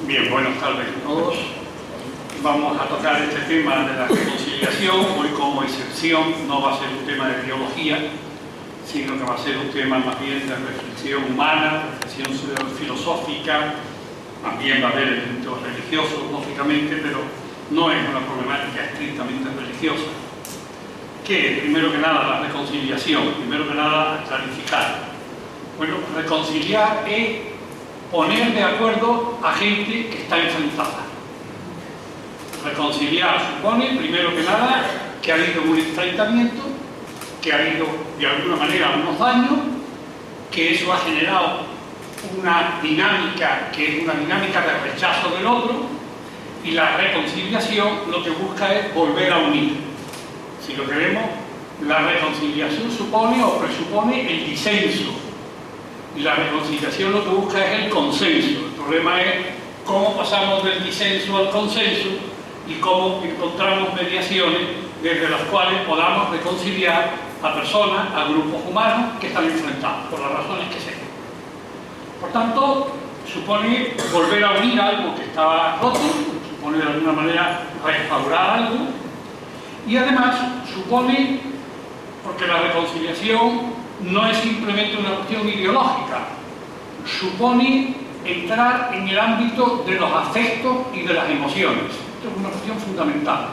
Bien, buenas tardes a todos. Vamos a tocar este tema de la reconciliación. Hoy, como excepción, no va a ser un tema de biología, sino que va a ser un tema más bien de reflexión humana, reflexión filosófica. También va a haber elementos religiosos, lógicamente, pero no es una problemática estrictamente religiosa. ¿Qué es? Primero que nada, la reconciliación. Primero que nada, clarificar. Bueno, reconciliar es poner de acuerdo a gente que está enfrentada. Reconciliar supone, primero que nada, que ha habido un enfrentamiento, que ha habido, de alguna manera, unos daños, que eso ha generado una dinámica, que es una dinámica de rechazo del otro, y la reconciliación lo que busca es volver a unir. Si lo queremos, la reconciliación supone o presupone el disenso, y la reconciliación lo que busca es el consenso. El problema es cómo pasamos del disenso al consenso y cómo encontramos mediaciones desde las cuales podamos reconciliar a personas, a grupos humanos que están enfrentados, por las razones que sean. Por tanto, supone volver a unir algo que estaba roto, supone de alguna manera restaurar algo, y además supone, porque la reconciliación no es simplemente una cuestión ideológica, supone entrar en el ámbito de los afectos y de las emociones. Esto es una cuestión fundamental.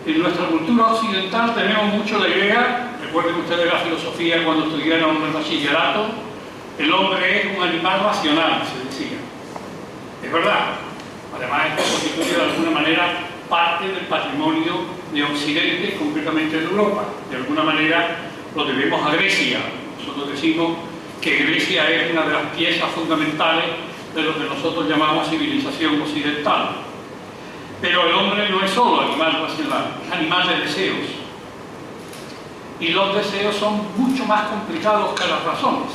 En nuestra cultura occidental tenemos mucho la idea, recuerden ustedes la filosofía cuando estudiaron en el bachillerato, el hombre es un animal racional, se decía. Es verdad. Además, esto constituye de alguna manera parte del patrimonio de Occidente, concretamente de Europa. De alguna manera lo debemos a Grecia. Nosotros decimos que Grecia es una de las piezas fundamentales de lo que nosotros llamamos civilización occidental. Pero el hombre no es solo animal racional, es animal de deseos. Y los deseos son mucho más complicados que las razones,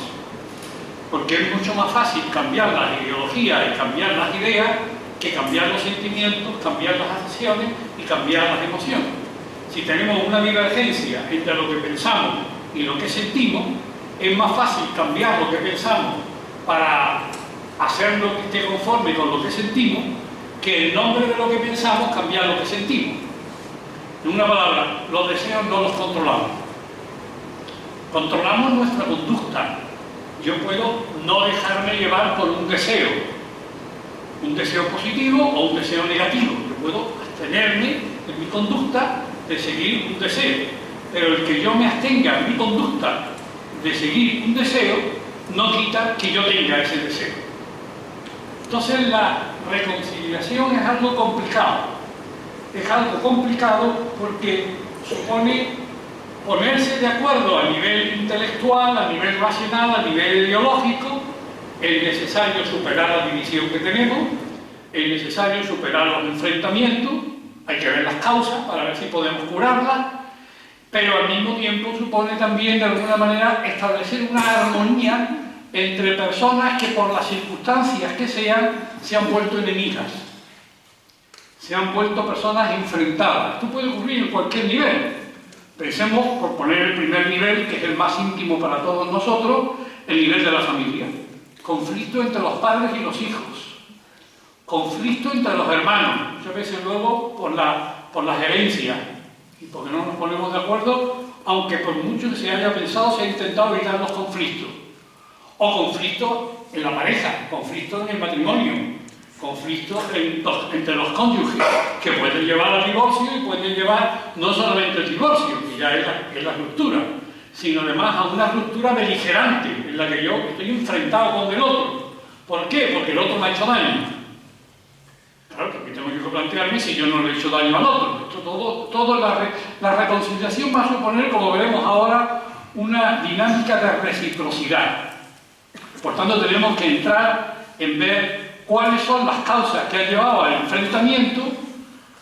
porque es mucho más fácil cambiar las ideologías y cambiar las ideas que cambiar los sentimientos, cambiar las acciones y cambiar las emociones. Si tenemos una divergencia entre lo que pensamos y lo que sentimos, es más fácil cambiar lo que pensamos para hacerlo que esté conforme con lo que sentimos, que en nombre de lo que pensamos cambiar lo que sentimos. En una palabra, los deseos no los controlamos. Controlamos nuestra conducta. Yo puedo no dejarme llevar por un deseo positivo o un deseo negativo. Yo puedo abstenerme en mi conducta de seguir un deseo, pero el que yo me abstenga en mi conducta de seguir un deseo no quita que yo tenga ese deseo. Entonces la reconciliación es algo complicado. Es algo complicado porque supone ponerse de acuerdo a nivel intelectual, a nivel racional, a nivel ideológico. Es necesario superar la división que tenemos, es necesario superar los enfrentamientos, hay que ver las causas para ver si podemos curarlas, pero al mismo tiempo supone también de alguna manera establecer una armonía entre personas que por las circunstancias que sean se han vuelto enemigas, se han vuelto personas enfrentadas. Esto puede ocurrir en cualquier nivel. Pensemos, por poner el primer nivel, que es el más íntimo para todos nosotros, el nivel de la familia. Conflicto entre los padres y los hijos, conflicto entre los hermanos, muchas veces luego por las herencias, y porque no nos ponemos de acuerdo, aunque por mucho que se haya pensado, se ha intentado evitar los conflictos. O conflictos en la pareja, conflictos en el matrimonio, conflictos entre los cónyuges, que pueden llevar al divorcio y pueden llevar no solamente el divorcio, que ya es la ruptura, sino además a una ruptura beligerante, en la que yo estoy enfrentado con el otro. ¿Por qué? Porque el otro me ha hecho daño. Claro, porque tengo que plantearme si yo no le he hecho daño al otro. Esto la reconciliación va a suponer, como veremos ahora, una dinámica de reciprocidad. Por tanto, tenemos que entrar en ver cuáles son las causas que han llevado al enfrentamiento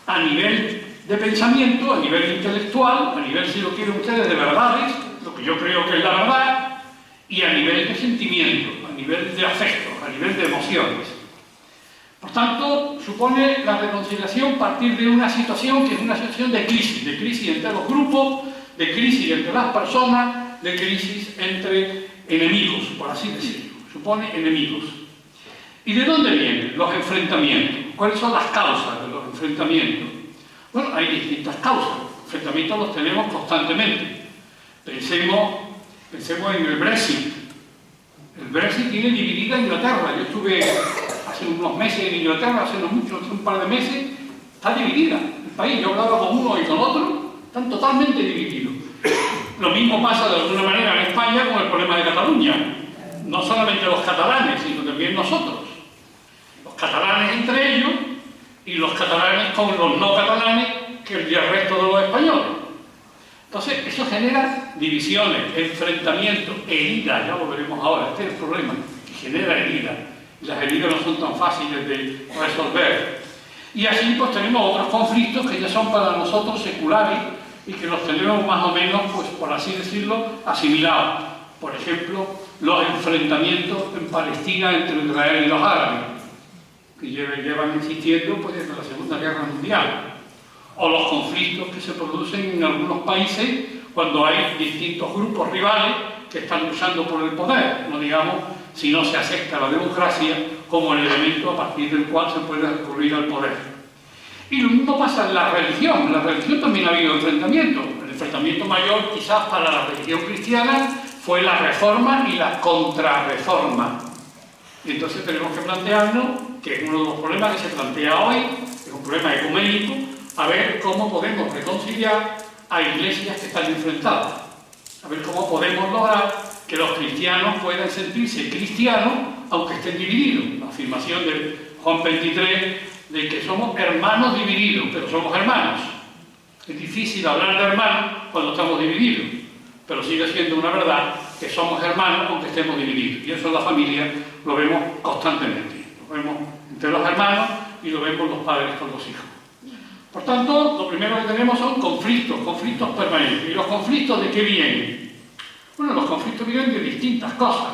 a nivel de pensamiento, a nivel intelectual, a nivel, si lo quieren ustedes, de verdades, lo que yo creo que es la verdad, y a nivel de sentimiento, a nivel de afecto, a nivel de emociones. Por tanto, supone la reconciliación partir de una situación que es una situación de crisis entre los grupos, de crisis entre las personas, de crisis entre enemigos, por así decirlo. Supone enemigos. ¿Y de dónde vienen los enfrentamientos? ¿Cuáles son las causas de los enfrentamientos? Bueno, hay distintas causas. Los enfrentamientos los tenemos constantemente. Pensemos en el Brexit. El Brexit tiene dividida a Inglaterra. Yo estuve hace unos meses en Inglaterra, hace no mucho, hace un par de meses. Está dividida el país. Yo hablaba con uno y con otro. Están totalmente divididos. Lo mismo pasa de alguna manera en España con el problema de Cataluña. No solamente los catalanes, sino también nosotros. Los catalanes entre ellos y los catalanes con los no catalanes que el resto de los españoles. Entonces, eso genera divisiones, enfrentamientos, heridas, ya lo veremos ahora, este es el problema, que genera heridas. Y las heridas no son tan fáciles de resolver. Y así pues tenemos otros conflictos que ya son para nosotros seculares y que los tenemos más o menos, pues por así decirlo, asimilados. Por ejemplo, los enfrentamientos en Palestina entre Israel y los árabes, que llevan existiendo pues, desde la Segunda Guerra Mundial. O los conflictos que se producen en algunos países cuando hay distintos grupos rivales que están luchando por el poder, no digamos si no se acepta la democracia como el elemento a partir del cual se puede recurrir al poder. Y lo mismo pasa en la religión. En la religión también ha habido enfrentamientos. El enfrentamiento mayor quizás para la religión cristiana fue la reforma y la contrarreforma. Y entonces tenemos que plantearnos, que es uno de los problemas que se plantea hoy, es un problema ecuménico, a ver cómo podemos reconciliar a iglesias que están enfrentadas, a ver cómo podemos lograr que los cristianos puedan sentirse cristianos aunque estén divididos. La afirmación de Juan 23 de que somos hermanos divididos, pero somos hermanos. Es difícil hablar de hermanos cuando estamos divididos, pero sigue siendo una verdad que somos hermanos aunque estemos divididos. Y eso en la familia lo vemos constantemente. Lo vemos entre los hermanos y lo vemos los padres con los hijos. Por tanto, lo primero que tenemos son conflictos permanentes. ¿Y los conflictos de qué vienen? Bueno, los conflictos vienen de distintas cosas.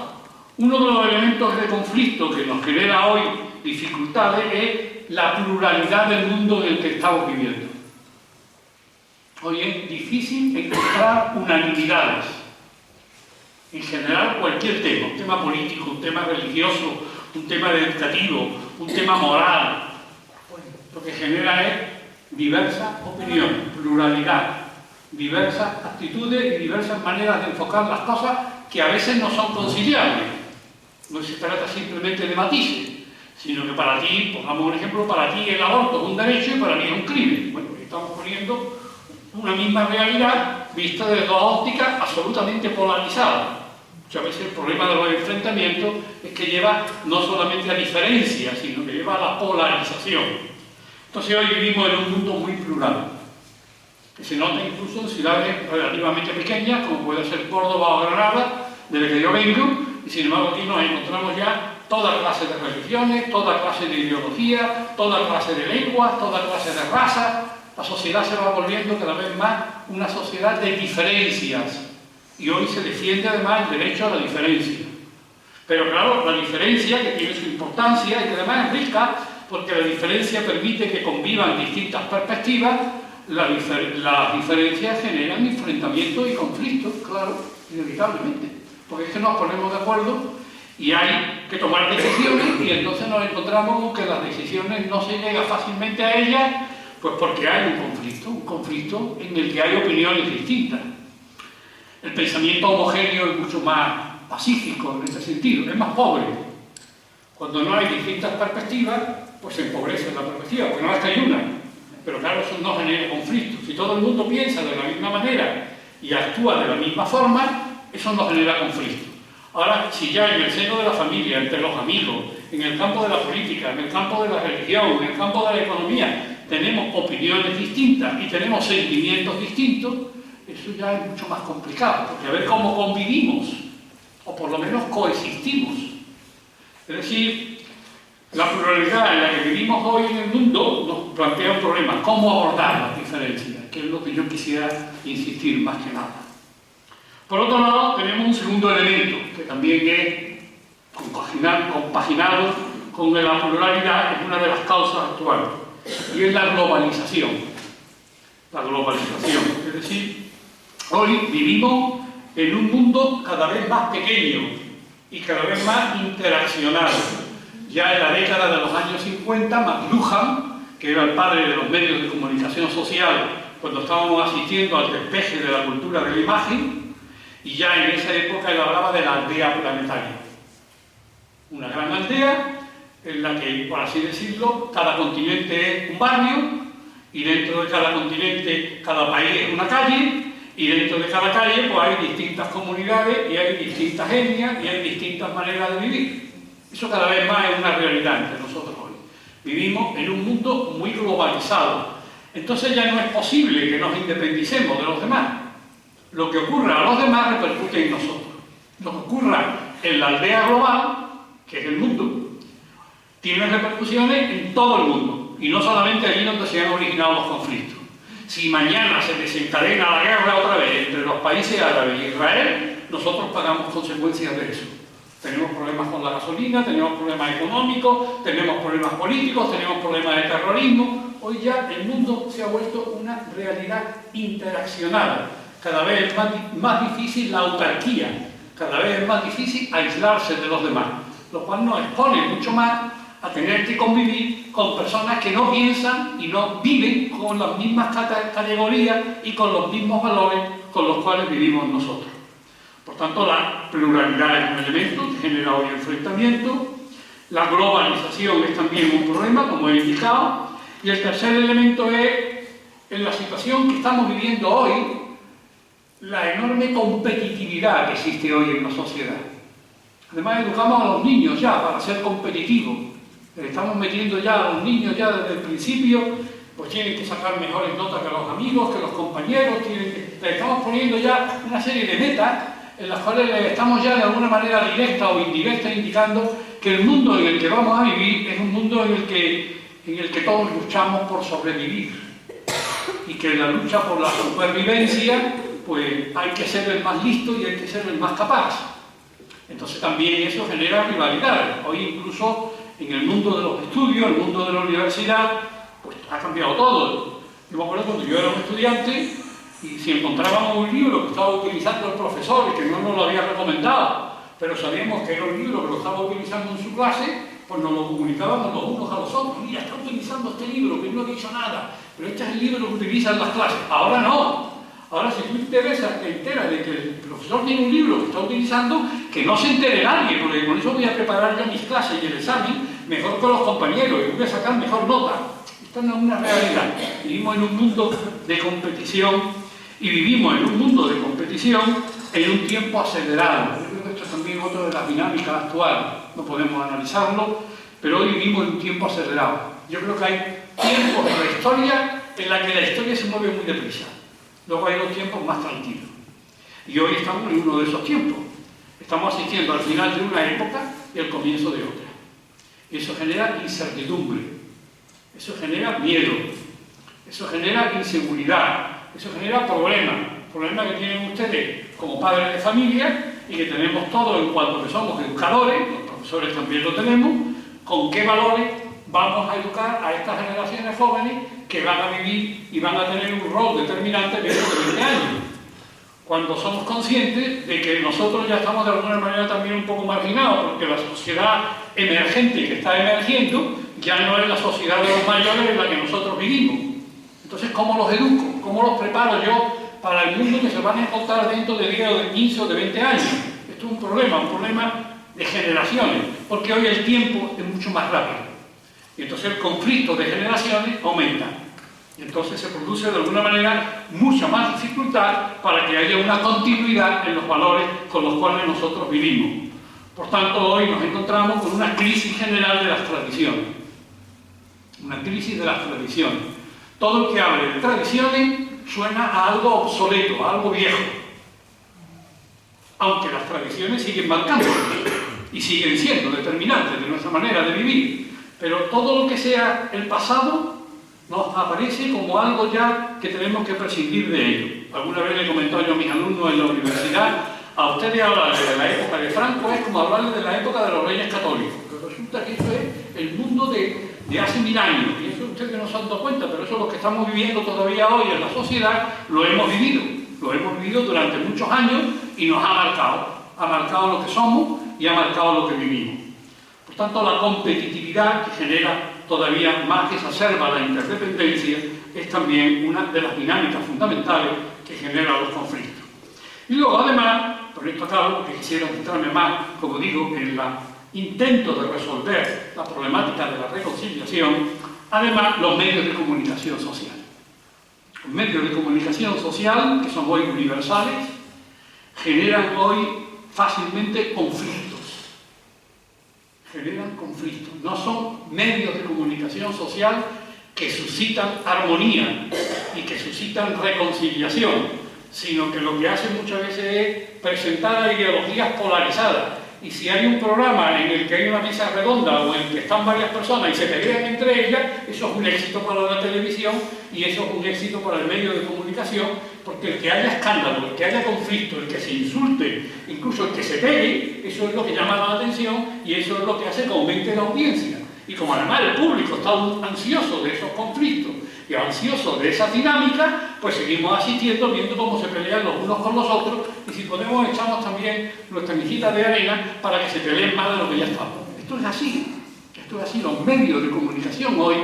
Uno de los elementos de conflicto que nos genera hoy dificultades es la pluralidad del mundo en el que estamos viviendo. Hoy es difícil encontrar unanimidades. En general, cualquier tema, un tema político, un tema religioso, un tema educativo, un tema moral, lo que genera es diversas opiniones, pluralidad, diversas actitudes y diversas maneras de enfocar las cosas que a veces no son conciliables. No se trata simplemente de matices, sino que para ti, pongamos un ejemplo, para ti el aborto es un derecho y para mí es un crimen. Bueno, estamos poniendo una misma realidad vista desde dos ópticas absolutamente polarizadas. Muchas veces el problema de los enfrentamientos es que lleva no solamente a diferencias, sino que lleva a la polarización. Entonces hoy vivimos en un mundo muy plural, que se nota incluso en ciudades relativamente pequeñas, como puede ser Córdoba o Granada, de la que yo vengo, y sin embargo aquí nos encontramos ya toda clase de religiones, toda clase de ideología, toda clase de lenguas, toda clase de razas. La sociedad se va volviendo cada vez más una sociedad de diferencias, y hoy se defiende además el derecho a la diferencia. Pero claro, la diferencia, que tiene su importancia y que además es rica, porque la diferencia permite que convivan distintas perspectivas, las diferencias generan enfrentamientos y conflictos, claro, inevitablemente. Porque es que nos ponemos de acuerdo y hay que tomar decisiones y entonces nos encontramos con que las decisiones no se llega fácilmente a ellas, pues porque hay un conflicto en el que hay opiniones distintas. El pensamiento homogéneo es mucho más pacífico en este sentido, es más pobre. Cuando no hay distintas perspectivas, pues se empobrece la perspectiva, porque no es que hay una. Pero claro, eso no genera conflicto. Si todo el mundo piensa de la misma manera y actúa de la misma forma, eso no genera conflicto. Ahora, si ya en el seno de la familia, entre los amigos, en el campo de la política, en el campo de la religión, en el campo de la economía, tenemos opiniones distintas y tenemos sentimientos distintos, eso ya es mucho más complicado, porque a ver cómo convivimos, o por lo menos coexistimos. Es decir, la pluralidad en la que vivimos hoy en el mundo nos plantea un problema: cómo abordar las diferencias, que es lo que yo quisiera insistir más que nada. Por otro lado, tenemos un segundo elemento, que también es compaginado con la pluralidad, que es una de las causas actuales, y es la globalización. La globalización, es decir, hoy vivimos en un mundo cada vez más pequeño y cada vez más interaccionado. Ya en la década de los años 50, McLuhan, que era el padre de los medios de comunicación social, cuando estábamos asistiendo al despeje de la cultura de la imagen, y ya en esa época él hablaba de la aldea planetaria. Una gran aldea en la que, por así decirlo, cada continente es un barrio, y dentro de cada continente, cada país es una calle, y dentro de cada calle pues hay distintas comunidades, y hay distintas etnias, y hay distintas maneras de vivir. Eso cada vez más es una realidad entre nosotros hoy. Vivimos en un mundo muy globalizado. Entonces ya no es posible que nos independicemos de los demás. Lo que ocurra a los demás repercute en nosotros. Lo que ocurra en la aldea global, que es el mundo, tiene repercusiones en todo el mundo, y no solamente allí donde se han originado los conflictos. Si mañana se desencadena la guerra otra vez entre los países árabes y Israel, nosotros pagamos consecuencias de eso. Tenemos problemas con la gasolina, tenemos problemas económicos, tenemos problemas políticos, tenemos problemas de terrorismo. Hoy ya el mundo se ha vuelto una realidad interaccionada. Cada vez es más difícil la autarquía, cada vez es más difícil aislarse de los demás, lo cual nos expone mucho más a tener que convivir con personas que no piensan y no viven con las mismas categorías y con los mismos valores con los cuales vivimos nosotros. Por tanto, la pluralidad es un elemento que genera hoy enfrentamiento, la globalización es también un problema, como he indicado, y el tercer elemento es, en la situación que estamos viviendo hoy, la enorme competitividad que existe hoy en la sociedad. Además, educamos a los niños ya para ser competitivos. Estamos metiendo ya a los niños ya desde el principio, pues tienen que sacar mejores notas que los amigos, que los compañeros, les estamos poniendo ya una serie de metas en las cuales les estamos ya de alguna manera directa o indirecta indicando que el mundo en el que vamos a vivir es un mundo en el que todos luchamos por sobrevivir, y que en la lucha por la supervivencia pues hay que ser el más listo y hay que ser el más capaz. Entonces también eso genera rivalidades. Hoy incluso en el mundo de los estudios, el mundo de la universidad, pues ha cambiado todo. Yo me acuerdo cuando yo era un estudiante y si encontrábamos un libro que estaba utilizando el profesor y que no nos lo había recomendado, pero sabíamos que era un libro que lo estaba utilizando en su clase, pues nos lo comunicábamos los unos a los otros. Mira, está utilizando este libro, que no ha dicho nada, pero este es el libro que utilizan las clases. Ahora no. Ahora, si tú te enteras de que el profesor tiene un libro que está utilizando, que no se entere nadie, porque con eso voy a preparar yo mis clases y el examen mejor con los compañeros y voy a sacar mejor nota. Esto no es una realidad. Vivimos en un mundo de competición y vivimos en un mundo de competición en un tiempo acelerado. Yo creo que esto también es otra de las dinámicas actuales. No podemos analizarlo, pero hoy vivimos en un tiempo acelerado. Yo creo que hay tiempos de la historia en la que la historia se mueve muy deprisa. Luego hay dos tiempos más tranquilos. Y hoy estamos en uno de esos tiempos. Estamos asistiendo al final de una época y al comienzo de otra. Y eso genera incertidumbre, eso genera miedo, eso genera inseguridad, eso genera problemas que tienen ustedes como padres de familia y que tenemos todos en cuanto que somos educadores, los profesores también lo tenemos, con qué valores vamos a educar a estas generaciones jóvenes que van a vivir y van a tener un rol determinante dentro de 20 años. Cuando somos conscientes de que nosotros ya estamos de alguna manera también un poco marginados, porque la sociedad emergente que está emergiendo ya no es la sociedad de los mayores en la que nosotros vivimos. Entonces, ¿cómo los educo? ¿Cómo los preparo yo para el mundo que se van a encontrar dentro de 10 o de 15 o de 20 años? Esto es un problema de generaciones, porque hoy el tiempo es mucho más rápido. Y entonces el conflicto de generaciones aumenta. Y entonces se produce de alguna manera mucha más dificultad para que haya una continuidad en los valores con los cuales nosotros vivimos. Por tanto, hoy nos encontramos con una crisis general de las tradiciones. Una crisis de las tradiciones. Todo el que hable de tradiciones suena a algo obsoleto, a algo viejo. Aunque las tradiciones siguen marcando y siguen siendo determinantes de nuestra manera de vivir. Pero todo lo que sea el pasado nos aparece como algo ya que tenemos que prescindir de ello. Alguna vez le comentaba yo a mis alumnos en la universidad, a ustedes hablar de la época de Franco es como hablarles de la época de los reyes católicos, que resulta que eso es el mundo de hace 1000 años, y eso ustedes no se han dado cuenta, pero eso es lo que estamos viviendo todavía hoy en la sociedad, lo hemos vivido durante muchos años y nos ha marcado lo que somos y ha marcado lo que vivimos. Por Por tanto, la competitividad, que genera todavía más, que exacerba la interdependencia, es también una de las dinámicas fundamentales que genera los conflictos. Y luego, además, por esto acabo, porque quisiera centrarme más, como digo, en el intento de resolver la problemática de la reconciliación, además, los medios de comunicación social. Los medios de comunicación social, que son hoy universales, generan hoy fácilmente conflictos. Generan conflictos. No son medios de comunicación social que suscitan armonía y que suscitan reconciliación, sino que lo que hacen muchas veces es presentar ideologías polarizadas. Y si hay un programa en el que hay una mesa redonda o en el que están varias personas y se pelean entre ellas, eso es un éxito para la televisión y eso es un éxito para el medio de comunicación, porque el que haya escándalo, el que haya conflicto, el que se insulte, incluso el que se pegue, eso es lo que llama la atención y eso es lo que hace que aumente la audiencia. Y como además el público está ansioso de esos conflictos y ansioso de esa dinámica, pues seguimos asistiendo, viendo cómo se pelean los unos con los otros, y si podemos echamos también nuestra mijita de arena para que se peleen más de lo que ya estamos. Esto es así, los medios de comunicación hoy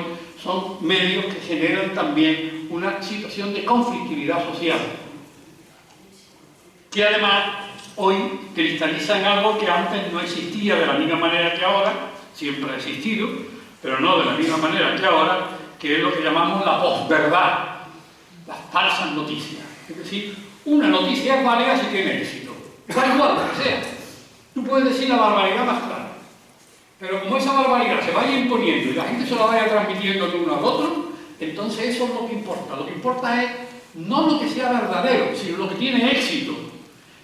son medios que generan también una situación de conflictividad social, que además hoy cristaliza en algo que antes no existía de la misma manera que ahora, siempre ha existido, pero no de la misma manera que ahora, que es lo que llamamos la posverdad, las falsas noticias. Es decir, una noticia es válida si tiene éxito. Da igual lo que sea. Tú puedes decir la barbaridad más clara, pero como esa barbaridad se vaya imponiendo y la gente se la vaya transmitiendo de uno al otro, entonces eso es lo que importa. Lo que importa es no lo que sea verdadero, sino lo que tiene éxito.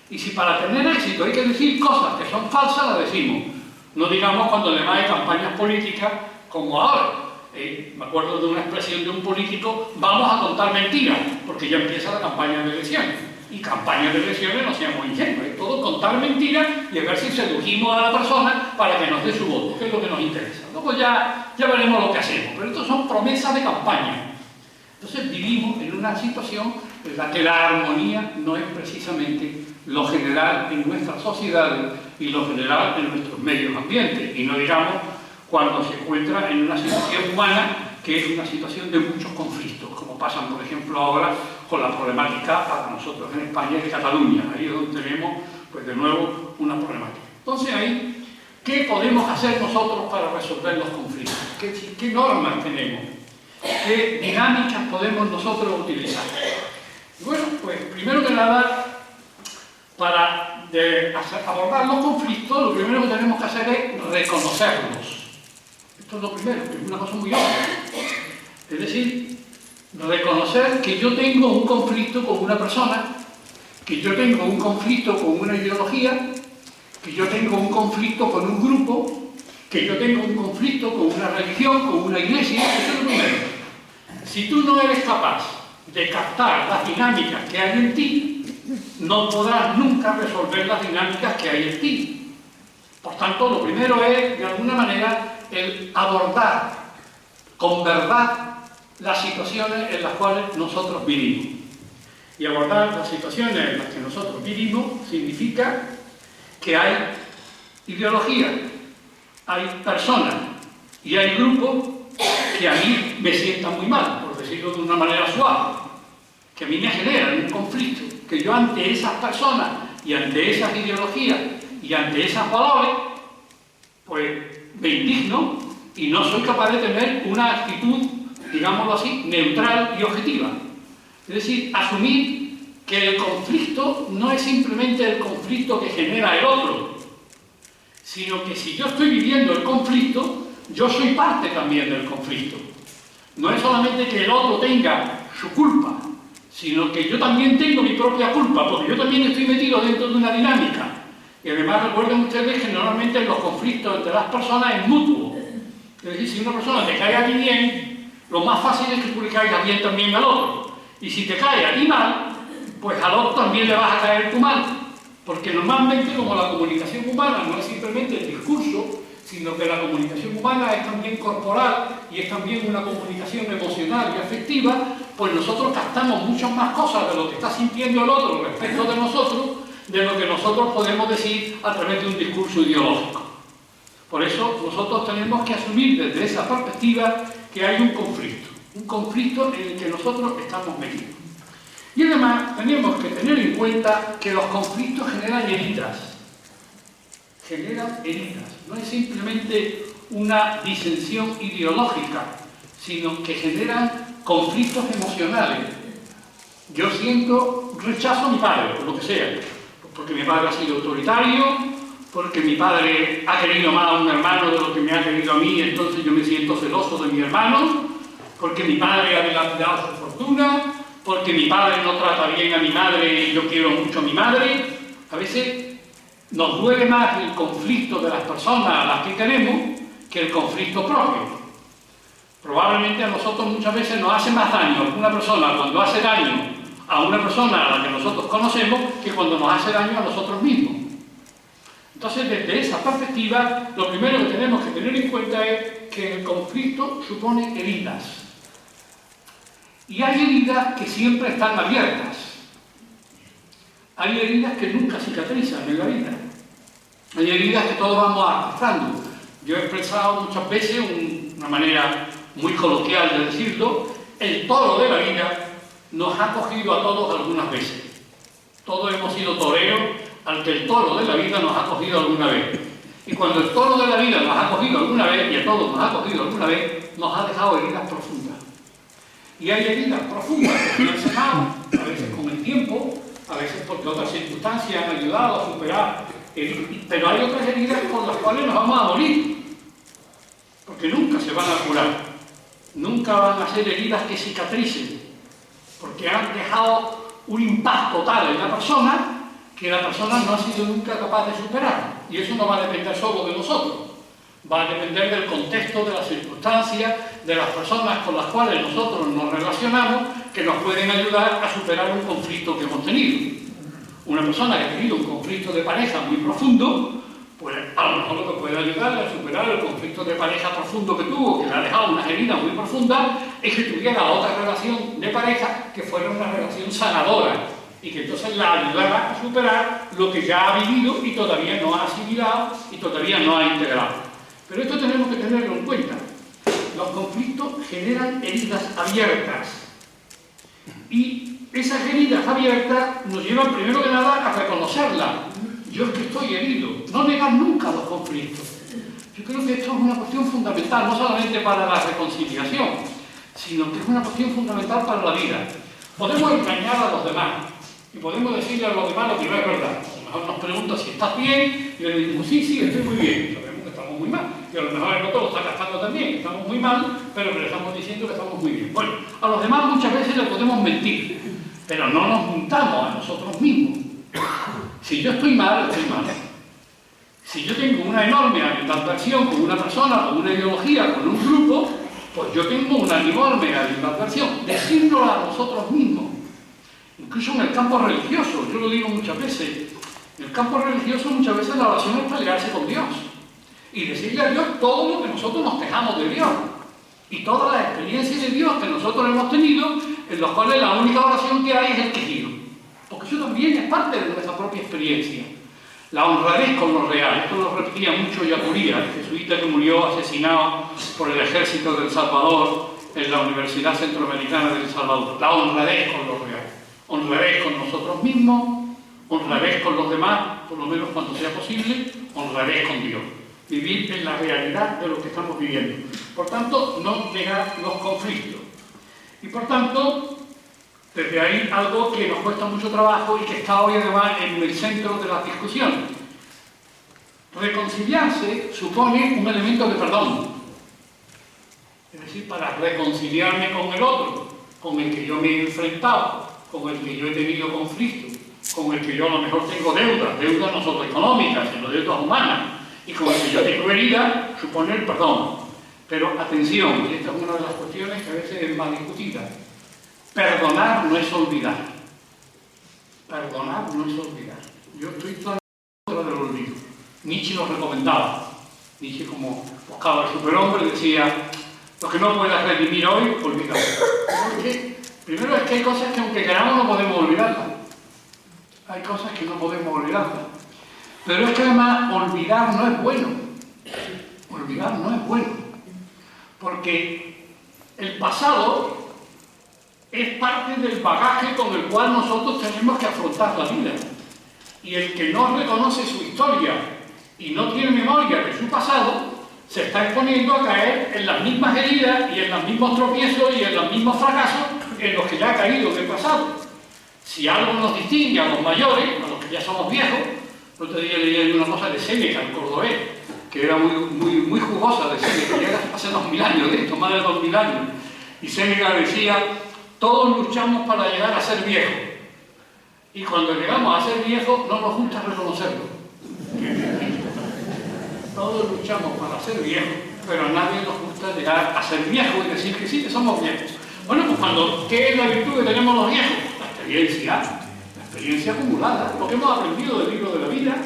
Y si para tener éxito hay que decir cosas que son falsas, las decimos. No digamos cuando además hay campañas políticas como ahora. Me acuerdo de una expresión de un político: vamos a contar mentiras, porque ya empieza la campaña de elecciones. Y campañas de elecciones no seamos ingenuos, es todo contar mentiras y a ver si sedujimos a la persona para que nos dé su voto, que es lo que nos interesa. Luego ya veremos lo que hacemos, pero esto son promesas de campaña. Entonces vivimos en una situación en la que la armonía no es precisamente lo general en nuestras sociedades y lo general en nuestros medios ambientes, y no digamos cuando se encuentra en una situación humana que es una situación de muchos conflictos, como pasan, por ejemplo, ahora con la problemática para nosotros en España de Cataluña. Ahí es donde tenemos, pues de nuevo, una problemática. Entonces ahí, ¿qué podemos hacer nosotros para resolver los conflictos? ¿Qué normas tenemos? ¿Qué dinámicas podemos nosotros utilizar? Bueno, pues primero que nada, para abordar los conflictos, lo primero que tenemos que hacer es reconocerlos. Esto es lo primero, que es una cosa muy obvia. Es decir, reconocer que yo tengo un conflicto con una persona, que yo tengo un conflicto con una ideología, que yo tengo un conflicto con un grupo, que yo tengo un conflicto con una religión, con una iglesia. Eso es lo primero. Si tú no eres capaz de captar las dinámicas que hay en ti, no podrás nunca resolver las dinámicas que hay en ti. Por tanto, lo primero es, de alguna manera, el abordar con verdad las situaciones en las cuales nosotros vivimos. Y abordar las situaciones en las que nosotros vivimos significa que hay ideología, hay personas y hay grupos que a mí me sientan muy mal, por decirlo de una manera suave, que a mí me generan un conflicto, que yo ante esas personas y ante esas ideologías y ante esas valores, pues me indigno y no soy capaz de tener una actitud, digámoslo así, neutral y objetiva. Es decir, asumir que el conflicto no es simplemente el conflicto que genera el otro, sino que si yo estoy viviendo el conflicto, yo soy parte también del conflicto. No es solamente que el otro tenga su culpa, sino que yo también tengo mi propia culpa, porque yo también estoy metido dentro de una dinámica. Y además recuerden ustedes que normalmente los conflictos entre las personas es mutuo. Es decir, si una persona te cae a ti bien, lo más fácil es que tú le caigas bien también al otro. Y si te cae a ti mal, pues al otro también le vas a caer tú mal. Porque normalmente, como la comunicación humana no es simplemente el discurso, sino que la comunicación humana es también corporal y es también una comunicación emocional y afectiva, pues nosotros captamos muchas más cosas de lo que está sintiendo el otro respecto de nosotros, de lo que nosotros podemos decir a través de un discurso ideológico. Por eso nosotros tenemos que asumir desde esa perspectiva que hay un conflicto en el que nosotros estamos metidos. Y además tenemos que tener en cuenta que los conflictos generan heridas. No es simplemente una disensión ideológica, sino que generan conflictos emocionales. Yo siento rechazo a mi padre, por lo que sea, porque mi padre ha sido autoritario, porque mi padre ha querido más a un hermano de lo que me ha querido a mí, entonces yo me siento celoso de mi hermano, porque mi padre ha dilapidado su fortuna, porque mi padre no trata bien a mi madre y yo quiero mucho a mi madre. A veces nos duele más el conflicto de las personas a las que queremos que el conflicto propio. Probablemente a nosotros muchas veces nos hace más daño una persona cuando hace daño a una persona a la que nosotros conocemos que cuando nos hace daño a nosotros mismos. Entonces, desde esa perspectiva, lo primero que tenemos que tener en cuenta es que el conflicto supone heridas. Y hay heridas que siempre están abiertas. Hay heridas que nunca cicatrizan en la vida. Hay heridas que todos vamos arrastrando. Yo he expresado muchas veces, una manera muy coloquial de decirlo, el toro de la vida nos ha cogido a todos algunas veces. Todos hemos sido toreros al que el toro de la vida nos ha cogido alguna vez. Y cuando el toro de la vida nos ha cogido alguna vez, y a todos nos ha cogido alguna vez, nos ha dejado heridas profundas. Y hay heridas profundas que se han sanado, a veces con el tiempo, a veces porque otras circunstancias han ayudado a superar, pero hay otras heridas con las cuales nos vamos a morir, porque nunca se van a curar, nunca van a ser heridas que cicatricen, porque han dejado un impacto tal en la persona que la persona no ha sido nunca capaz de superar. Y eso no va a depender solo de nosotros, va a depender del contexto, de las circunstancias, de las personas con las cuales nosotros nos relacionamos, que nos pueden ayudar a superar un conflicto que hemos tenido. Una persona que ha tenido un conflicto de pareja muy profundo, pues a lo mejor lo que puede ayudarle a superar el conflicto de pareja profundo que tuvo, que le ha dejado unas heridas muy profundas, es que tuviera otra relación de pareja que fuera una relación sanadora y que entonces la ayudara a superar lo que ya ha vivido y todavía no ha asimilado y todavía no ha integrado. Pero esto tenemos que tenerlo en cuenta. Los conflictos generan heridas abiertas y esas heridas abiertas nos llevan primero que nada a reconocerlas. Yo es que estoy herido, no negar nunca los conflictos. Yo creo que esto es una cuestión fundamental, no solamente para la reconciliación, sino que es una cuestión fundamental para la vida. Podemos engañar a los demás y podemos decirle a los demás lo que no es verdad. A lo mejor nos pregunta si estás bien y le decimos sí, estoy muy bien. Sabemos que estamos muy mal. Y a lo mejor el otro lo está gastando también, que estamos muy mal, pero le estamos diciendo que estamos muy bien. Bueno, a los demás muchas veces le podemos mentir, pero no nos mintamos a nosotros mismos. Si yo estoy mal, estoy mal. Si yo tengo una enorme animadversión con una persona, con una ideología, con un grupo, pues yo tengo una enorme animadversión. Decirlo a nosotros mismos. Incluso en el campo religioso, yo lo digo muchas veces, en el campo religioso muchas veces la oración es pelearse con Dios y decirle a Dios todo lo que nosotros nos quejamos de Dios y todas las experiencias de Dios que nosotros hemos tenido, en las cuales la única oración que hay es el quejido, porque eso también es parte de nuestra propia experiencia. La honradez con lo real, esto lo repetía mucho Yacuría, el jesuita que murió asesinado por el ejército del Salvador en la Universidad Centroamericana del Salvador. La honradez con lo real, honradez con nosotros mismos, honradez con los demás, por lo menos cuando sea posible, honradez con Dios. Vivir en la realidad de lo que estamos viviendo. Por tanto, no negar los conflictos. Y por tanto, desde ahí algo que nos cuesta mucho trabajo y que está hoy además en el centro de las discusiones. Reconciliarse supone un elemento de perdón. Es decir, para reconciliarme con el otro, con el que yo me he enfrentado, con el que yo he tenido conflictos, con el que yo a lo mejor tengo deudas no solo económicas, sino deudas humanas, y con el que yo tengo herida, supone el perdón. Pero atención, y esta es una de las cuestiones que a veces es más discutida. Perdonar no es olvidar. Perdonar no es olvidar. Yo estoy totalmente en contra del olvido. Nietzsche lo recomendaba. Nietzsche, como buscaba el superhombre, decía: lo que no puedas redimir hoy, olvídalo. Porque primero es que hay cosas que aunque queramos no podemos olvidarlas. Hay cosas que no podemos olvidarlas. Pero es que además olvidar no es bueno. olvidar no es bueno, porque el pasado es parte del bagaje con el cual nosotros tenemos que afrontar la vida. Y el que no reconoce su historia y no tiene memoria de su pasado, se está exponiendo a caer en las mismas heridas y en los mismos tropiezos y en los mismos fracasos en los que ya ha caído en el pasado. Si algo nos distingue a los mayores, a los que ya somos viejos, el otro día leí una cosa de Séneca, el cordobés, que era muy jugosa de Séneca, ya hace 2000 años de esto, más de 2000 años. Y Séneca decía: todos luchamos para llegar a ser viejos. Y cuando llegamos a ser viejos, no nos gusta reconocerlo. Todos luchamos para ser viejos, pero a nadie nos gusta llegar a ser viejos y decir que sí, que somos viejos. Bueno, pues ¿qué es la virtud que tenemos los viejos? La experiencia acumulada, lo que hemos aprendido del libro de la vida,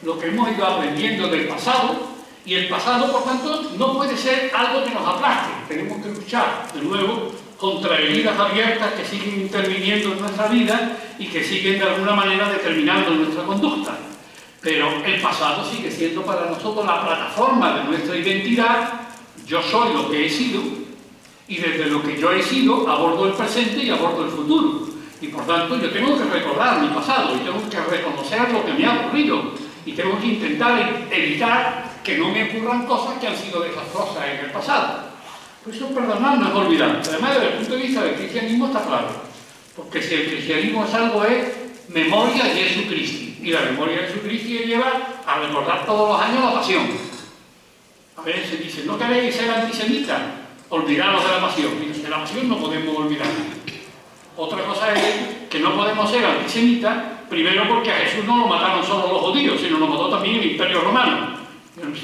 lo que hemos ido aprendiendo del pasado, y el pasado, por tanto, no puede ser algo que nos aplaste. Tenemos que luchar, de nuevo, contra heridas abiertas que siguen interviniendo en nuestra vida y que siguen de alguna manera determinando nuestra conducta. Pero el pasado sigue siendo para nosotros la plataforma de nuestra identidad. Yo soy lo que he sido, y desde lo que yo he sido abordo el presente y abordo el futuro. Y por tanto yo tengo que recordar mi pasado y tengo que reconocer lo que me ha ocurrido y tengo que intentar evitar que no me ocurran cosas que han sido desastrosas en el pasado. Por eso perdonar no es olvidar. Además, desde el punto de vista del cristianismo está claro, porque si el cristianismo es algo, es memoria de Jesucristo, y la memoria de Jesucristo lleva a recordar todos los años la pasión. A veces se dice: ¿no queréis ser antisemitas? Olvidaros de la pasión. Y de la pasión no podemos olvidar. Otra cosa es que no podemos ser antisemitas, primero porque a Jesús no lo mataron solo los judíos, sino lo mató también el Imperio Romano.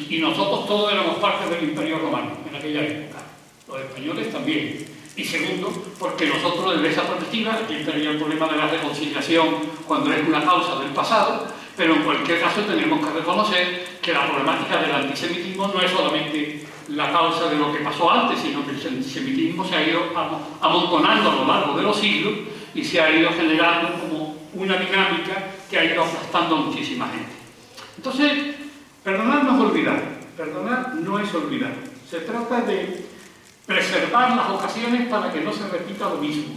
Y nosotros todos éramos parte del Imperio Romano en aquella época. Los españoles también. Y segundo, porque nosotros desde esa perspectiva, aquí estaría el problema de la reconciliación cuando es una causa del pasado, pero en cualquier caso tenemos que reconocer que la problemática del antisemitismo no es solamente la causa de lo que pasó antes, sino que el antisemitismo se ha ido amontonando a lo largo de los siglos y se ha ido generando como una dinámica que ha ido aplastando a muchísima gente. Entonces, perdonar no es olvidar. Perdonar no es olvidar. Se trata de preservar las ocasiones para que no se repita lo mismo.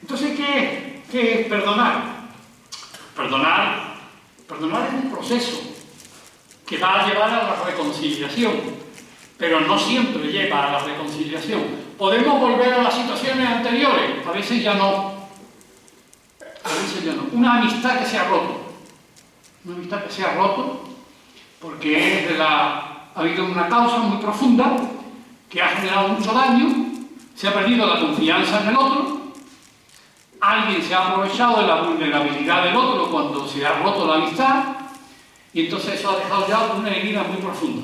Entonces, ¿qué es perdonar? Perdonar es un proceso que va a llevar a la reconciliación, pero no siempre lleva a la reconciliación. ¿Podemos volver a las situaciones anteriores? A veces ya no. A veces ya no. Una amistad que se ha roto. Una amistad que se ha roto porque ha habido una causa muy profunda que ha generado mucho daño, se ha perdido la confianza en el otro, alguien se ha aprovechado de la vulnerabilidad del otro cuando se ha roto la amistad, y entonces eso ha dejado ya una herida muy profunda.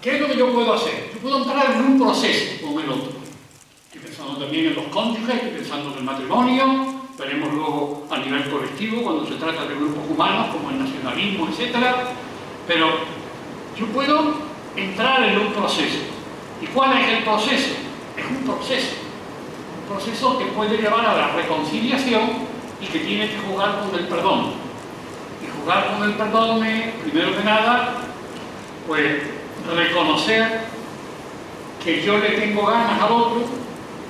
¿Qué es lo que yo puedo hacer? Yo puedo entrar en un proceso con el otro. Estoy pensando también en los cónyuges, estoy pensando en el matrimonio, veremos luego a nivel colectivo cuando se trata de grupos humanos como el nacionalismo, etc. Pero yo puedo entrar en un proceso. ¿Y cuál es el proceso? Es un proceso que puede llevar a la reconciliación y que tiene que jugar con el perdón. Y jugar con el perdón es, primero que nada, pues reconocer que yo le tengo ganas al otro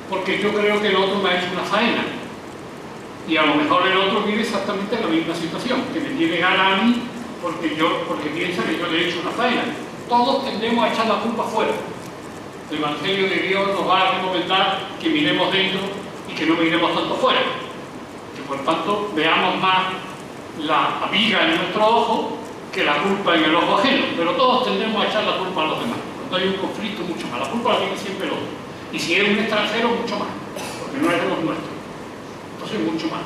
porque yo creo que el otro me ha hecho una faena. Y a lo mejor el otro vive exactamente la misma situación, que me tiene ganas a mí porque piensa que yo le he hecho una faena. Todos tendemos a echar la culpa afuera. El Evangelio de Dios nos va a recomendar que miremos dentro y que no miremos tanto fuera. Que por tanto veamos más la viga en nuestro ojo que la culpa en el ojo ajeno. Pero todos tendemos a echar la culpa a los demás. Cuando hay un conflicto, mucho más. La culpa la tiene siempre el otro. Y si es un extranjero, mucho más. Porque no es de los nuestros. Entonces, mucho más.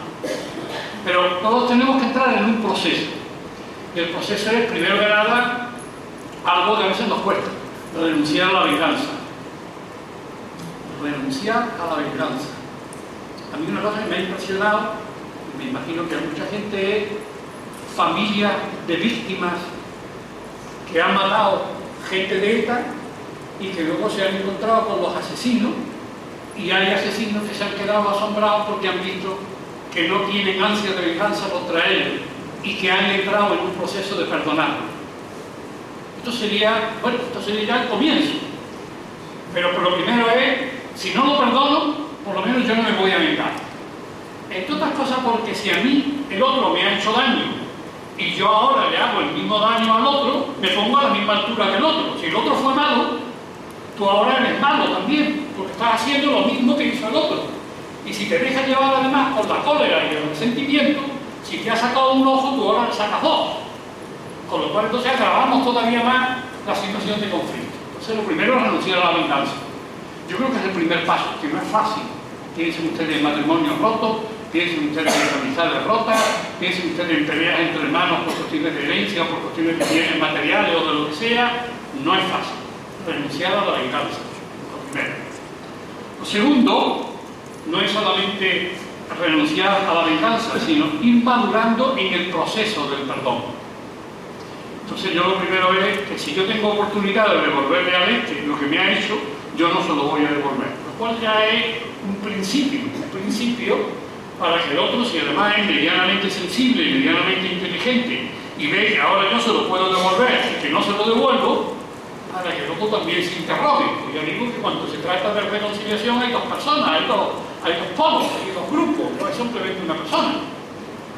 Pero todos tenemos que entrar en un proceso. Y el proceso es, primero que nada, algo que a veces nos cuesta. Renunciar a la venganza. Renunciar a la venganza. A mí una cosa que me ha impresionado, me imagino que a mucha gente, es familias de víctimas que han matado gente de ETA y que luego se han encontrado con los asesinos, y hay asesinos que se han quedado asombrados porque han visto que no tienen ansia de venganza contra ellos y que han entrado en un proceso de perdonar. Esto sería, bueno, esto sería ya el comienzo. Pero por lo primero es, si no lo perdono, por lo menos yo no me voy a vengar. Entre otras cosas porque si a mí el otro me ha hecho daño y yo ahora le hago el mismo daño al otro, me pongo a la misma altura que el otro. Si el otro fue malo, tú ahora eres malo también, porque estás haciendo lo mismo que hizo el otro. Y si te dejas llevar además por la cólera y el resentimiento, si te has sacado un ojo, tú ahora le sacas dos. Con lo cual entonces agravamos todavía más la situación de conflicto. Entonces lo primero es renunciar a la venganza. Yo creo que es el primer paso, que no es fácil. Piensen ustedes en matrimonios rotos, piensen ustedes en amistades rotas, piensen ustedes en peleas entre hermanos por cuestiones de herencia o por cuestiones de bienes materiales o de lo que sea. No es fácil renunciar a la venganza, lo primero. Lo segundo, no es solamente renunciar a la venganza, sino ir madurando en el proceso del perdón. Entonces yo lo primero es que si yo tengo oportunidad de devolverle al este lo que me ha hecho, yo no se lo voy a devolver. Lo cual ya es un principio para que el otro, si además es medianamente sensible y medianamente inteligente y ve que ahora yo se lo puedo devolver y que no se lo devuelvo, para que el otro también se interrogue. Pues yo digo que cuando se trata de reconciliación hay dos personas, hay dos polos, hay dos grupos, no es simplemente una persona.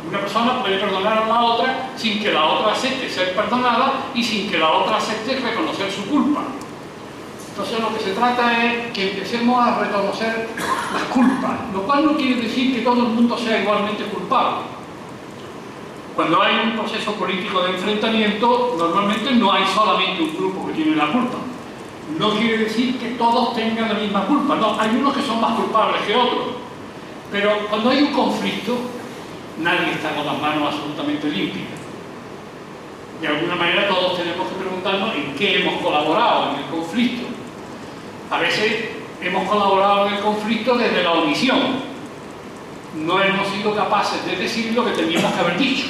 Una persona puede perdonar a la otra sin que la otra acepte ser perdonada y sin que la otra acepte reconocer su culpa. Entonces lo que se trata es que empecemos a reconocer las culpas, lo cual no quiere decir que todo el mundo sea igualmente culpable. Cuando hay un proceso político de enfrentamiento, normalmente no hay solamente un grupo que tiene la culpa. No quiere decir que todos tengan la misma culpa, no, hay unos que son más culpables que otros. Pero cuando hay un conflicto, nadie está con las manos absolutamente limpias. De alguna manera todos tenemos que preguntarnos en qué hemos colaborado en el conflicto. A veces hemos colaborado en el conflicto desde la omisión. No hemos sido capaces de decir lo que teníamos que haber dicho.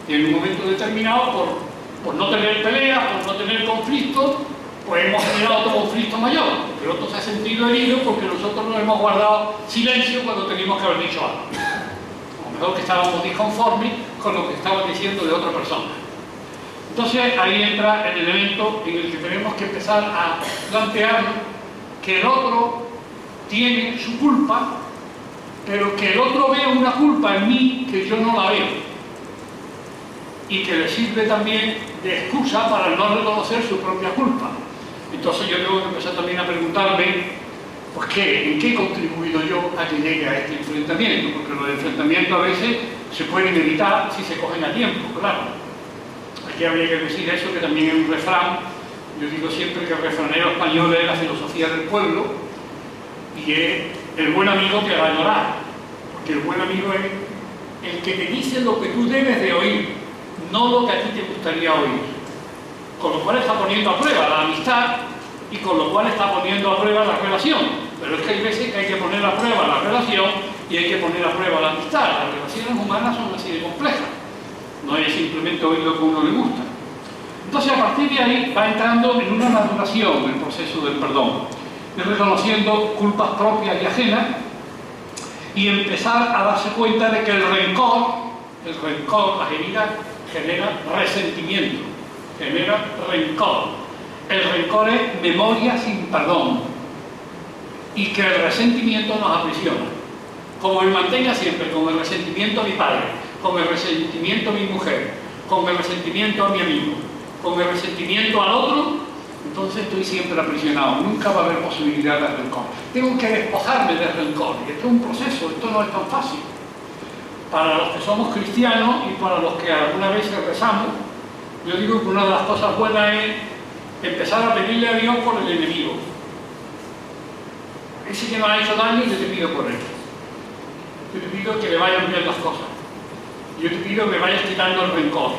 Y en un momento determinado, por no tener peleas, por no tener conflicto, pues hemos generado otro conflicto mayor. El otro se ha sentido herido porque nosotros nos hemos guardado silencio cuando teníamos que haber dicho algo. A lo mejor que estábamos disconformes con lo que estaba diciendo de otra persona. Entonces ahí entra el elemento en el que tenemos que empezar a plantearnos que el otro tiene su culpa, pero que el otro ve una culpa en mí que yo no la veo y que le sirve también de excusa para no reconocer su propia culpa. Entonces yo tengo que empezar también a preguntarme pues ¿en qué he contribuido yo a que llegue a este enfrentamiento? Porque los enfrentamientos a veces se pueden evitar si se cogen a tiempo, claro. Aquí habría que decir eso, que también es un refrán. Yo digo siempre que el refranero español es la filosofía del pueblo y es el buen amigo te hará llorar, porque el buen amigo es el que te dice lo que tú debes de oír, no lo que a ti te gustaría oír. Con lo cual está poniendo a prueba la amistad y con lo cual está poniendo a prueba la relación. Pero es que hay veces que hay que poner a prueba la relación y hay que poner a prueba la amistad. Las relaciones humanas son así de complejas. No es simplemente oír lo que a uno le gusta. Entonces, a partir de ahí va entrando en una maduración el proceso del perdón, de reconociendo culpas propias y ajenas y empezar a darse cuenta de que el rencor, las heridas, genera resentimiento, genera rencor. El rencor es memoria sin perdón y que el resentimiento nos aprisiona. Como me mantenga siempre con el resentimiento a mi padre, con el resentimiento a mi mujer, con el resentimiento a mi amigo, con el resentimiento al otro, entonces estoy siempre aprisionado. Nunca va a haber posibilidad de rencor. Tengo que despojarme del rencor. Y esto es un proceso, esto no es tan fácil. Para los que somos cristianos y para los que alguna vez rezamos, yo digo que una de las cosas buenas es empezar a pedirle a Dios por el enemigo. Ese que nos ha hecho daño, yo te pido por él. Yo te pido que le vayan bien las cosas. Yo te pido que vayas quitando el rencor.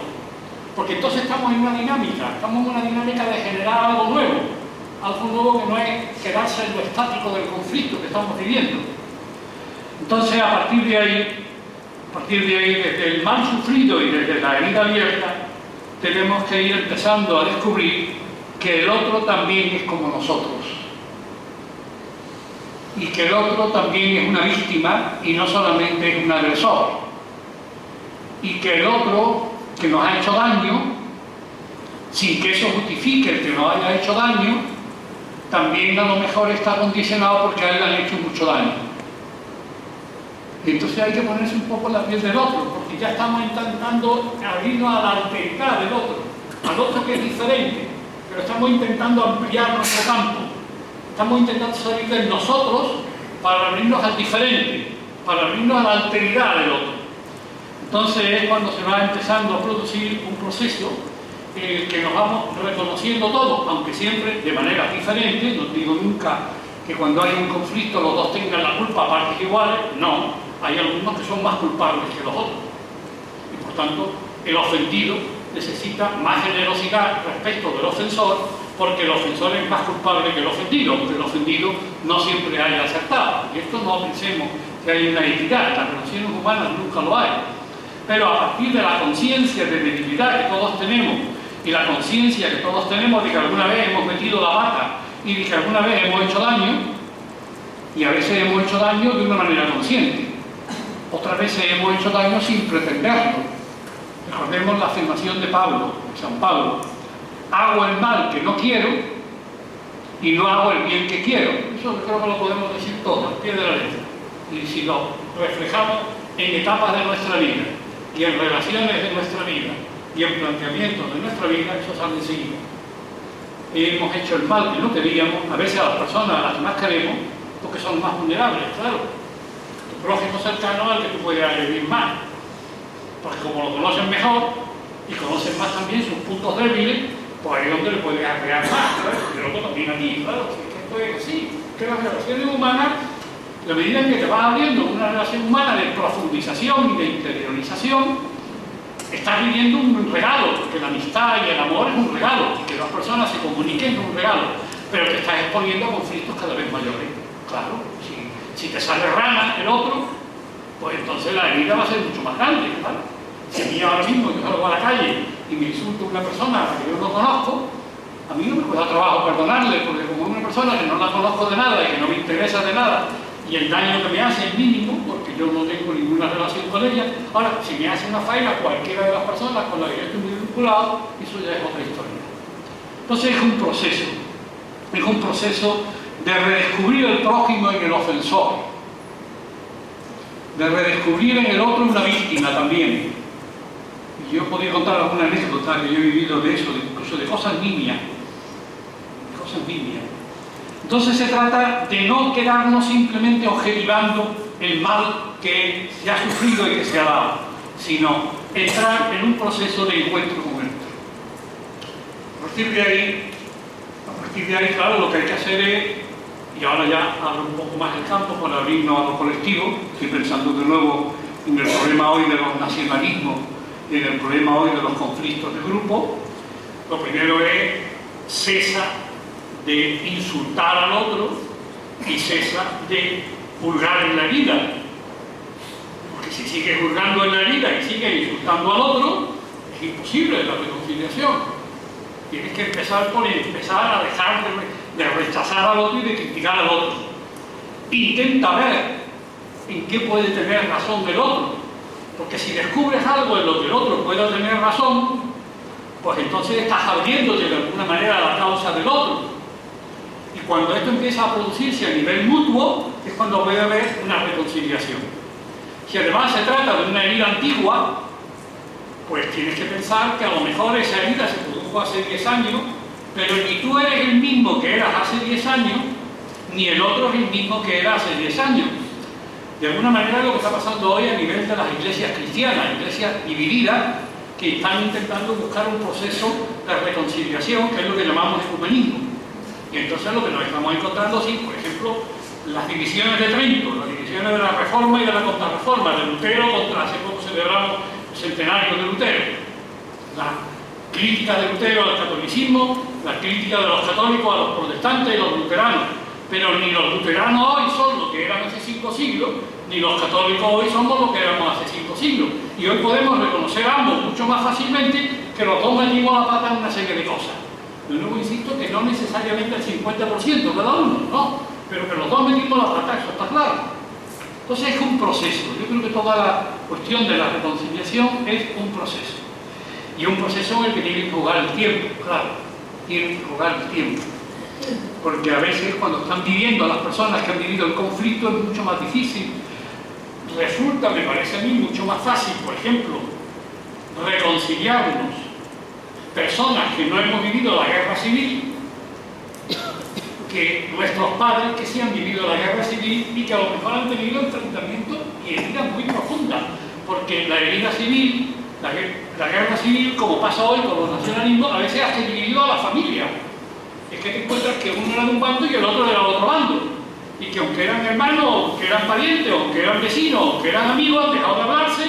Porque entonces estamos en una dinámica de generar algo nuevo que no es quedarse en lo estático del conflicto que estamos viviendo. Entonces, a partir de ahí, desde el mal sufrido y desde la herida abierta, tenemos que ir empezando a descubrir que el otro también es como nosotros. Y que el otro también es una víctima y no solamente es un agresor. Y que el otro que nos ha hecho daño sin que eso justifique el que nos haya hecho daño, también a lo mejor está condicionado porque a él le han hecho mucho daño. Entonces hay que ponerse un poco en la piel del otro, porque ya estamos intentando abrirnos a la alteridad del otro, al otro que es diferente, pero estamos intentando ampliar nuestro campo, estamos intentando salir de nosotros para abrirnos al diferente, para abrirnos a la alteridad del otro. Entonces es cuando se va empezando a producir un proceso en el que nos vamos reconociendo todos, aunque siempre de manera diferente. No digo nunca que cuando hay un conflicto los dos tengan la culpa a partes iguales, no. Hay algunos que son más culpables que los otros. Y por tanto, el ofendido necesita más generosidad respecto del ofensor, porque el ofensor es más culpable que el ofendido, aunque el ofendido no siempre haya acertado. Y esto no pensemos que hay una equidad, en las relaciones humanas nunca lo hay. Pero a partir de la conciencia de debilidad que todos tenemos, y la conciencia que todos tenemos de que alguna vez hemos metido la pata y de que alguna vez hemos hecho daño, y a veces hemos hecho daño de una manera consciente. Otras veces hemos hecho daño sin pretenderlo. Recordemos la afirmación de Pablo, de San Pablo: hago el mal que no quiero y no hago el bien que quiero. Eso creo que lo podemos decir todo, al pie de la letra. Y si lo reflejamos en etapas de nuestra vida, y en relaciones de nuestra vida, y en planteamientos de nuestra vida, eso sale enseguida. Hemos hecho el mal que no queríamos, a veces a las personas a las que más queremos, porque son más vulnerables, claro. Prójimo cercano al que tú puedes agredir más, porque como lo conocen mejor y conocen más también sus puntos débiles, pues ahí es donde le puedes agregar más, ¿sabes? Pero luego también aquí, claro, que esto es así, que las relaciones humanas, a medida en que te vas abriendo una relación humana de profundización y de interiorización, estás viviendo un regalo, porque la amistad y el amor es un regalo, y que dos personas se comuniquen es un regalo, pero te estás exponiendo a conflictos cada vez mayores, claro. Si te sale rana el otro, pues entonces la herida va a ser mucho más grande, ¿vale? Si a mí ahora mismo yo salgo a la calle y me insulto a una persona a la que yo no conozco, a mí no me cuesta trabajo perdonarle, porque como es una persona que no la conozco de nada y que no me interesa de nada, y el daño que me hace es mínimo, porque yo no tengo ninguna relación con ella. Ahora, si me hace una faena cualquiera de las personas con las que yo estoy muy vinculado, eso ya es otra historia. Entonces es un proceso de redescubrir el prójimo en el ofensor, de redescubrir en el otro una víctima también. Y yo podría contar alguna anécdota que yo he vivido de eso, incluso de cosas nimias. Entonces se trata de no quedarnos simplemente objetivando el mal que se ha sufrido y que se ha dado, sino entrar en un proceso de encuentro con el otro. A partir de ahí, claro, lo que hay que hacer es, y ahora ya abro un poco más el campo para abrirnos a lo colectivo, estoy pensando de nuevo en el problema hoy de los nacionalismos y en el problema hoy de los conflictos de grupo. Lo primero es: cesa de insultar al otro y cesa de hurgar en la herida. Porque si sigues hurgando en la herida y sigues insultando al otro, es imposible la reconciliación. Tienes que empezar a dejar de rechazar al otro y de criticar al otro. Intenta ver en qué puede tener razón el otro, porque si descubres algo en lo que el otro pueda tener razón, pues entonces estás abriéndote de alguna manera a la causa del otro. Y cuando esto empieza a producirse a nivel mutuo, es cuando puede haber una reconciliación. Si además se trata de una herida antigua, pues tienes que pensar que a lo mejor esa herida se produjo hace 10 años, pero ni tú eres el mismo que eras hace 10 años, ni el otro es el mismo que era hace 10 años. De alguna manera lo que está pasando hoy a nivel de las iglesias cristianas, iglesias divididas, que están intentando buscar un proceso de reconciliación, que es lo que llamamos ecumenismo. Y entonces lo que nos estamos encontrando, sí, por ejemplo, las divisiones de Trento, las divisiones de la Reforma y de la Contrarreforma, de Lutero contra, hace poco celebramos el centenario de Lutero, la crítica de Lutero al catolicismo, la crítica de los católicos a los protestantes y los luteranos. Pero ni los luteranos hoy son lo que eran hace 5 siglos, ni los católicos hoy somos lo que éramos hace 5 siglos. Y hoy podemos reconocer ambos mucho más fácilmente que los dos metimos la pata en una serie de cosas. De nuevo insisto que no necesariamente el 50% cada uno, no, pero que los dos metimos la pata, eso está claro. Entonces es un proceso. Yo creo que toda la cuestión de la reconciliación es un proceso. Y es un proceso en el que tiene que jugar el tiempo, claro, tiene que jugar el tiempo. Porque a veces cuando están viviendo, las personas que han vivido el conflicto, es mucho más difícil. Resulta, me parece a mí, mucho más fácil, por ejemplo, reconciliarnos personas que no hemos vivido la guerra civil que nuestros padres que sí han vivido la guerra civil y que a lo mejor han tenido enfrentamientos y heridas muy profundas, porque la herida civil, la guerra civil, como pasa hoy con los nacionalismos, a veces hace dividido a la familia. Es que te encuentras que uno era de un bando y el otro era del otro bando, y que aunque eran hermanos, que eran parientes, o que eran vecinos, o que eran amigos, han dejado de hablarse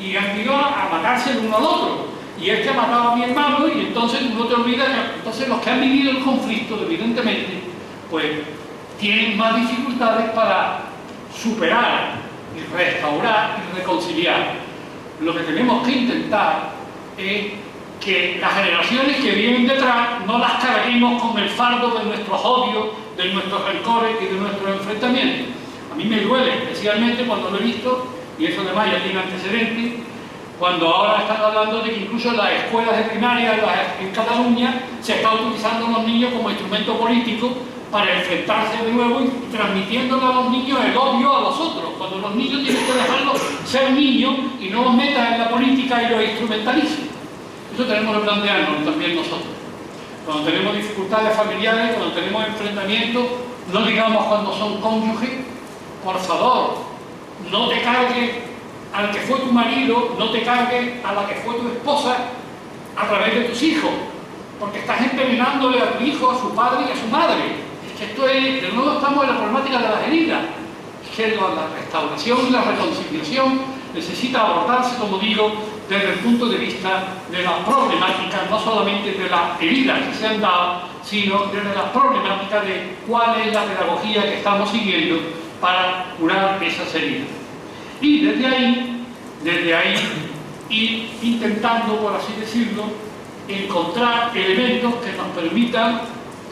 y han ido a matarse el uno al otro. Y este ha matado a mi hermano, y entonces no te olvidas. Entonces los que han vivido el conflicto, evidentemente, pues tienen más dificultades para superar y restaurar y reconciliar. Lo que tenemos que intentar es que las generaciones que vienen detrás no las carguemos con el fardo de nuestros odios, de nuestros rencores y de nuestros enfrentamientos. A mí me duele especialmente cuando lo he visto, y eso además ya tiene antecedentes, cuando ahora están hablando de que incluso en las escuelas de primaria en Cataluña se está utilizando a los niños como instrumento político para enfrentarse de nuevo y transmitiéndole a los niños el odio a los otros, cuando los niños tienen que dejarlos ser niños y no los metan en la política y los instrumentalicen. Eso tenemos que plantearnos también nosotros. Cuando tenemos dificultades familiares, cuando tenemos enfrentamientos, no digamos cuando son cónyuges, por favor, no te cargues al que fue tu marido, no te cargues a la que fue tu esposa a través de tus hijos, porque estás envenenándole a tu hijo, a su padre y a su madre. Es que esto es, de nuevo estamos en la problemática de las heridas. Es que la restauración y la reconciliación necesita abordarse, como digo, desde el punto de vista de la problemática, no solamente de las heridas que se han dado, sino desde la problemática de cuál es la pedagogía que estamos siguiendo para curar esas heridas. Y desde ahí, ir intentando, por así decirlo, encontrar elementos que nos permitan,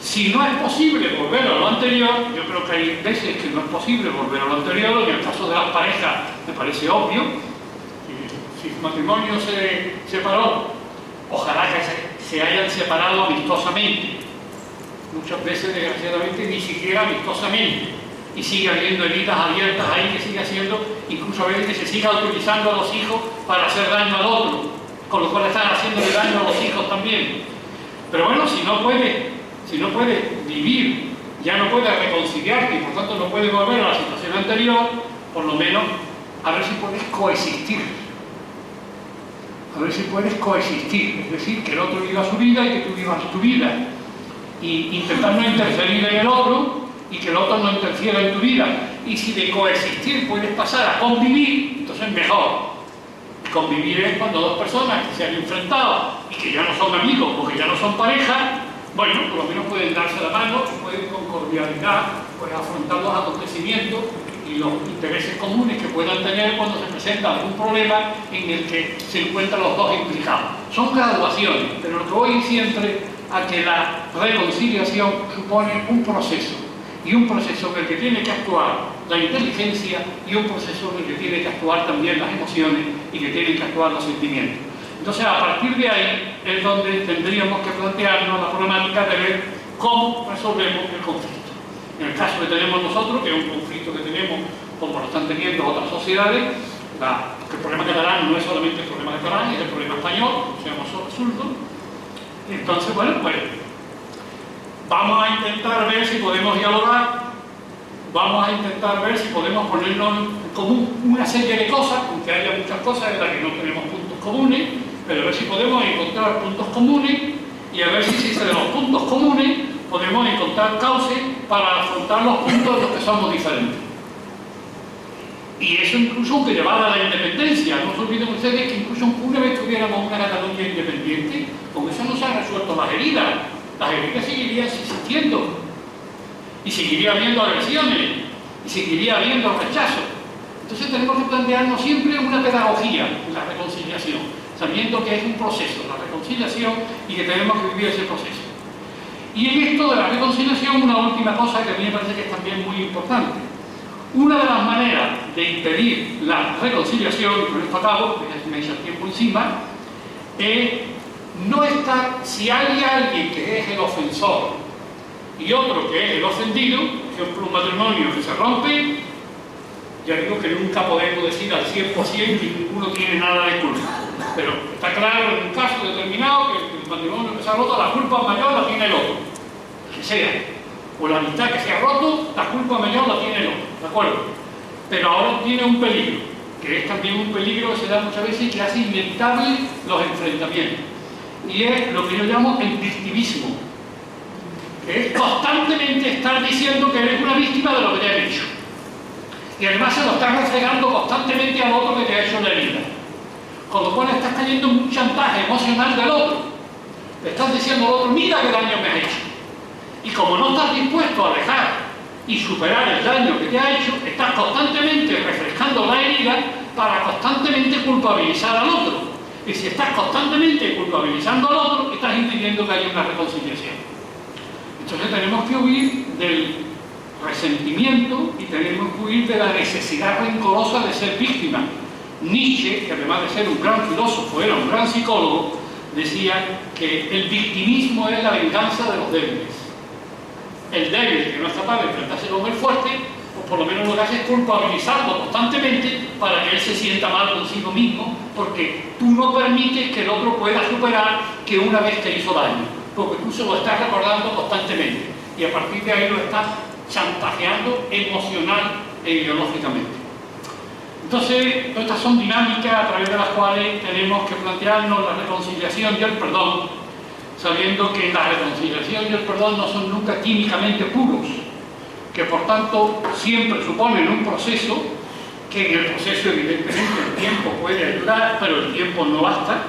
si no es posible volver a lo anterior, yo creo que hay veces que no es posible volver a lo anterior, en el caso de las parejas me parece obvio, si el matrimonio se separó, ojalá que se hayan separado amistosamente, muchas veces desgraciadamente ni siquiera amistosamente, y sigue habiendo heridas abiertas ahí que sigue haciendo, incluso a veces que se siga utilizando a los hijos para hacer daño al otro, con lo cual están haciéndole daño a los hijos también. Pero bueno, si no puede vivir, ya no puede reconciliarte y por tanto no puede volver a la situación anterior, por lo menos a ver si puedes coexistir. A ver si puedes coexistir, es decir, que el otro viva su vida y que tú vivas tu vida. Y intentar no interferir en el otro y que el otro no interfiera en tu vida. Y si de coexistir puedes pasar a convivir, entonces mejor. Convivir es cuando dos personas que se han enfrentado y que ya no son amigos o que ya no son pareja, bueno, por lo menos pueden darse la mano y pueden con cordialidad pues, afrontar los acontecimientos y los intereses comunes que puedan tener cuando se presenta algún problema en el que se encuentran los dos implicados. Son graduaciones, pero lo que voy siempre a que la reconciliación supone un proceso, y un proceso en el que tiene que actuar la inteligencia y un proceso en el que tiene que actuar también las emociones y que tienen que actuar los sentimientos. Entonces, a partir de ahí es donde tendríamos que plantearnos la problemática de ver cómo resolvemos el conflicto. En el caso que tenemos nosotros, que es un conflicto que tenemos como lo están teniendo otras sociedades, que el problema catalán no es solamente el problema catalán, es el problema español, seamos absurdos. Entonces, bueno, pues vamos a intentar ver si podemos dialogar, vamos a intentar ver si podemos ponernos en común una serie de cosas, aunque haya muchas cosas en las que no tenemos puntos comunes, pero a ver si podemos encontrar puntos comunes y a ver si de los puntos comunes podemos encontrar causas para afrontar los puntos de los que somos diferentes. Y eso incluso aunque llevara a la independencia, no se olviden ustedes que incluso una vez tuviéramos una Cataluña independiente, con eso no se han resuelto las heridas seguirían existiendo, y seguiría habiendo agresiones, y seguiría habiendo rechazo. Entonces tenemos que plantearnos siempre una pedagogía en la reconciliación, sabiendo que es un proceso, la reconciliación, y que tenemos que vivir ese proceso. Y en esto de la reconciliación, una última cosa que a mí me parece que es también muy importante. Una de las maneras de impedir la reconciliación, y con esto acabo, porque ya me he hecho el tiempo encima, es no está, si hay alguien que es el ofensor y otro que es el ofendido, por ejemplo, un matrimonio que se rompe, ya digo que nunca podemos decir al 100% que ninguno tiene nada de culpa, pero está claro en un caso determinado que el matrimonio que se ha roto, la culpa mayor la tiene el otro, que sea, o la amistad que se ha roto, la culpa mayor la tiene el otro, ¿de acuerdo? Pero ahora tiene un peligro, que es también un peligro que se da muchas veces y que hace inevitable los enfrentamientos, y es lo que yo llamo el victimismo, que es constantemente estar diciendo que eres una víctima de lo que te han hecho. Y además se lo estás refregando constantemente al otro que te ha hecho la herida. Con lo cual estás cayendo en un chantaje emocional del otro. Le estás diciendo al otro, mira qué daño me has hecho. Y como no estás dispuesto a dejar y superar el daño que te ha hecho, estás constantemente refrescando la herida para constantemente culpabilizar al otro. Y si estás constantemente culpabilizando al otro, estás impidiendo que haya una reconciliación. Entonces tenemos que huir del resentimiento y tenemos que huir de la necesidad rencorosa de ser víctima. Nietzsche, que además de ser un gran filósofo, era un gran psicólogo, decía que el victimismo es la venganza de los débiles. El débil que no es capaz de enfrentarse con el fuerte, pues por lo menos lo que hace es culpabilizarlo constantemente para que él se sienta mal consigo mismo, porque tú no permites que el otro pueda superar que una vez te hizo daño, porque tú se lo estás recordando constantemente y a partir de ahí lo estás chantajeando emocional e ideológicamente. Entonces, estas son dinámicas a través de las cuales tenemos que plantearnos la reconciliación y el perdón, sabiendo que la reconciliación y el perdón no son nunca químicamente puros, que por tanto siempre suponen un proceso, que en el proceso evidentemente el tiempo puede ayudar, pero el tiempo no basta.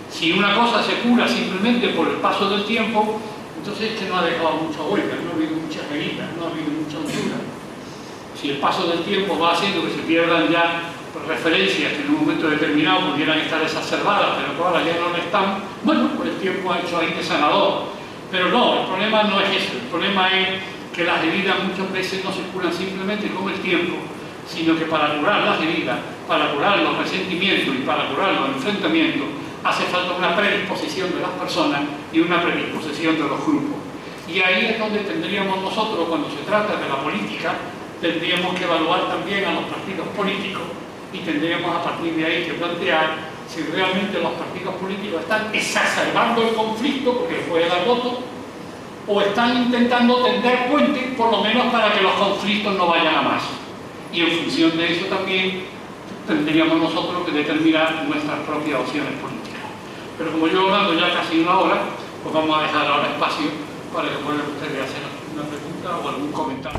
Si una cosa se cura simplemente por el paso del tiempo, entonces es que no ha dejado mucha huella, no ha habido muchas heridas, no ha habido mucha hondura. Si el paso del tiempo va haciendo que se pierdan ya referencias que en un momento determinado pudieran estar exacerbadas, pero que ahora ya no lo están, bueno, pues el tiempo ha hecho ahí de sanador. Pero no, el problema no es eso, el problema es que las heridas muchas veces no se curan simplemente con el tiempo, sino que para curar las heridas, para curar los resentimientos y para curar los enfrentamientos, hace falta una predisposición de las personas y una predisposición de los grupos. Y ahí es donde tendríamos nosotros, cuando se trata de la política, tendríamos que evaluar también a los partidos políticos y tendríamos a partir de ahí que plantear si realmente los partidos políticos están exacerbando el conflicto porque les puede dar voto o están intentando tender puentes por lo menos para que los conflictos no vayan a más. Y en función de eso también tendríamos nosotros que determinar nuestras propias opciones políticas. Pero como yo hablando ya casi una hora, pues vamos a dejar ahora espacio para que puedan ustedes hacer una pregunta o algún comentario.